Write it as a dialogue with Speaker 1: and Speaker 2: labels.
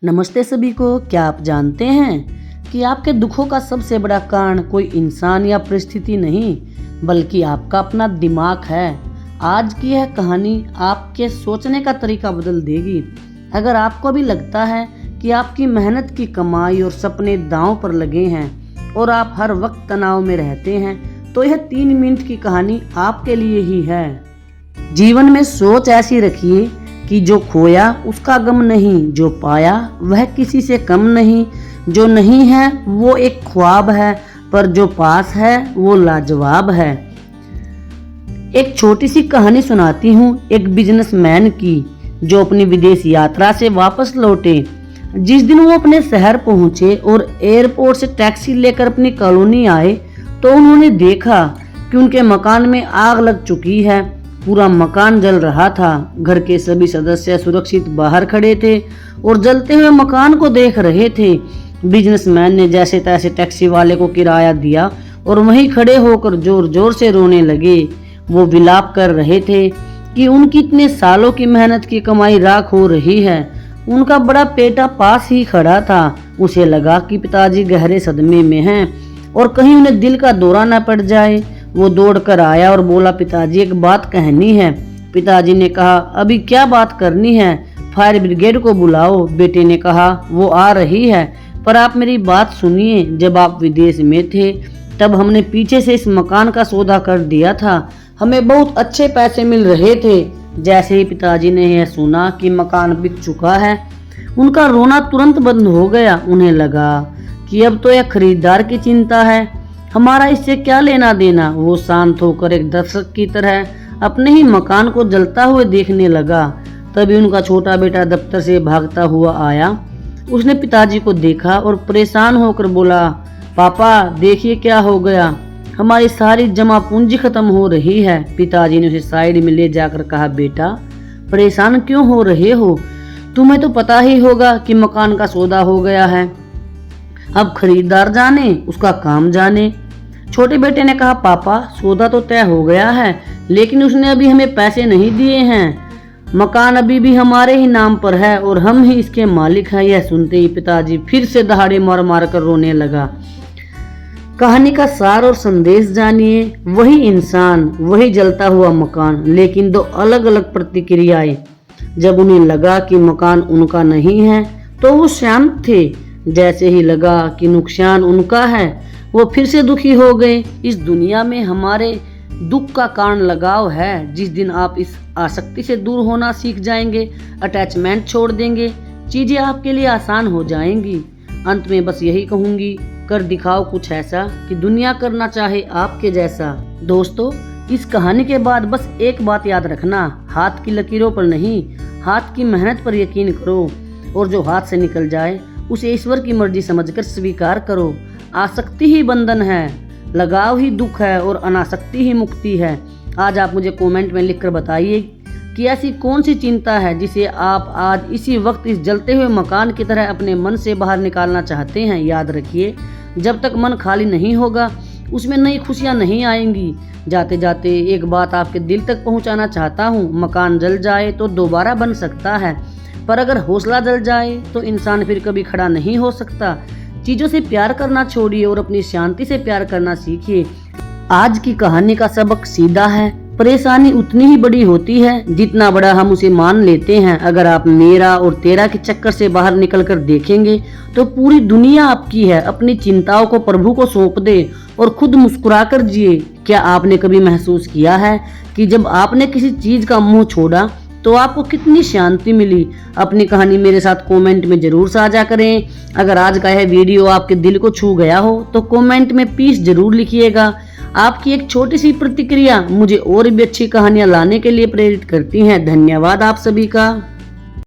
Speaker 1: नमस्ते सभी को। क्या आप जानते हैं कि आपके दुखों का सबसे बड़ा कारण कोई इंसान या परिस्थिति नहीं बल्कि आपका अपना दिमाग है। आज की यह कहानी आपके सोचने का तरीका बदल देगी। अगर आपको भी लगता है कि आपकी मेहनत की कमाई और सपने दांव पर लगे हैं और आप हर वक्त तनाव में रहते हैं तो यह 3 मिनट की कहानी आपके लिए ही है। जीवन में सोच ऐसी रखिए कि जो खोया उसका गम नहीं, जो पाया वह किसी से कम नहीं, जो नहीं है वो एक ख्वाब है पर जो पास है वो लाजवाब है। एक छोटी सी कहानी सुनाती हूँ एक बिजनेसमैन की जो अपनी विदेश यात्रा से वापस लौटे। जिस दिन वो अपने शहर पहुंचे और एयरपोर्ट से टैक्सी लेकर अपनी कॉलोनी आए तो उन्होंने देखा कि उनके मकान में आग लग चुकी है। पूरा मकान जल रहा था। घर के सभी सदस्य सुरक्षित बाहर खड़े थे और जलते हुए मकान को देख रहे थे। बिजनेसमैन ने जैसे तैसे टैक्सी वाले को किराया दिया और वहीं खड़े होकर जोर जोर से रोने लगे। वो विलाप कर रहे थे कि उनकी इतने सालों की मेहनत की कमाई राख हो रही है। उनका बड़ा बेटा पास ही खड़ा था। उसे लगा कि पिताजी गहरे सदमे में हैं और कहीं उन्हें दिल का दौरा न पड़ जाए। वो दौड़ कर आया और बोला, पिताजी एक बात कहनी है। पिताजी ने कहा, अभी क्या बात करनी है? फायर ब्रिगेड को बुलाओ। बेटे ने कहा, वो आ रही है, पर आप मेरी बात सुनिए। जब आप विदेश में थे तब हमने पीछे से इस मकान का सौदा कर दिया था। हमें बहुत अच्छे पैसे मिल रहे थे। जैसे ही पिताजी ने यह सुना कि मकान बिक चुका है उनका रोना तुरंत बंद हो गया। उन्हें लगा कि अब तो यह खरीदार की चिंता है, हमारा इससे क्या लेना देना। वो शांत होकर एक दर्शक की तरह अपने ही मकान को जलता हुए देखने लगा। तभी उनका छोटा बेटा दफ्तर से भागता हुआ आया। उसने पिताजी को देखा और परेशान होकर बोला, पापा देखिए क्या हो गया, हमारी सारी जमा पूंजी खत्म हो रही है। पिताजी ने उसे साइड में ले जाकर कहा, बेटा परेशान क्यों हो रहे हो? तुम्हें तो पता ही होगा कि मकान का सौदा हो गया है। अब खरीदार जाने उसका काम जाने। छोटे बेटे ने कहा, पापा सौदा तो तय हो गया है लेकिन उसने अभी हमें पैसे नहीं दिए हैं। मकान अभी भी हमारे ही नाम पर है और हम ही इसके मालिक हैं। यह सुनते ही पिताजी फिर से दहाड़े मार मार कर रोने लगा। कहानी का सार और संदेश जानिए। वही इंसान, वही जलता हुआ मकान, लेकिन 2 अलग अलग प्रतिक्रियाएं। जब उन्हें लगा कि मकान उनका नहीं है तो वो शांत थे। जैसे ही लगा कि नुकसान उनका है वो फिर से दुखी हो गए। इस दुनिया में हमारे दुख का कारण लगाव है। जिस दिन आप इस आसक्ति से दूर होना सीख जाएंगे, अटैचमेंट छोड़ देंगे, चीजें आपके लिए आसान हो जाएंगी। अंत में बस यही कहूंगी, कर दिखाओ कुछ ऐसा कि दुनिया करना चाहे आपके जैसा। दोस्तों, इस कहानी के बाद बस एक बात याद रखना, हाथ की लकीरों पर नहीं, हाथ की मेहनत पर यकीन करो और जो हाथ से निकल जाए उसे ईश्वर की मर्जी समझकर स्वीकार करो। आसक्ति ही बंधन है, लगाव ही दुख है और अनासक्ति ही मुक्ति है। आज आप मुझे कमेंट में लिखकर बताइए कि ऐसी कौन सी चिंता है जिसे आप आज इसी वक्त इस जलते हुए मकान की तरह अपने मन से बाहर निकालना चाहते हैं। याद रखिए, जब तक मन खाली नहीं होगा उसमें नई खुशियां नहीं आएंगी। जाते जाते एक बात आपके दिल तक पहुंचाना चाहता हूं, मकान जल जाए तो दोबारा बन सकता है, पर अगर हौसला जल जाए तो इंसान फिर कभी खड़ा नहीं हो सकता। चीजों से प्यार करना छोड़िए और अपनी शांति से प्यार करना सीखिए। आज की कहानी का सबक सीधा है, परेशानी उतनी ही बड़ी होती है जितना बड़ा हम उसे मान लेते हैं। अगर आप मेरा और तेरा के चक्कर से बाहर निकलकर देखेंगे तो पूरी दुनिया आपकी है। अपनी चिंताओं को प्रभु को सौंप दे और खुद मुस्कुरा कर जिए। क्या आपने कभी महसूस किया है कि जब आपने किसी चीज का मुंह छोड़ा तो आपको कितनी शांति मिली? अपनी कहानी मेरे साथ कमेंट में जरूर साझा करें। अगर आज का यह वीडियो आपके दिल को छू गया हो तो कमेंट में पीस जरूर लिखिएगा। आपकी एक छोटी सी प्रतिक्रिया मुझे और भी अच्छी कहानियां लाने के लिए प्रेरित करती हैं। धन्यवाद आप सभी का।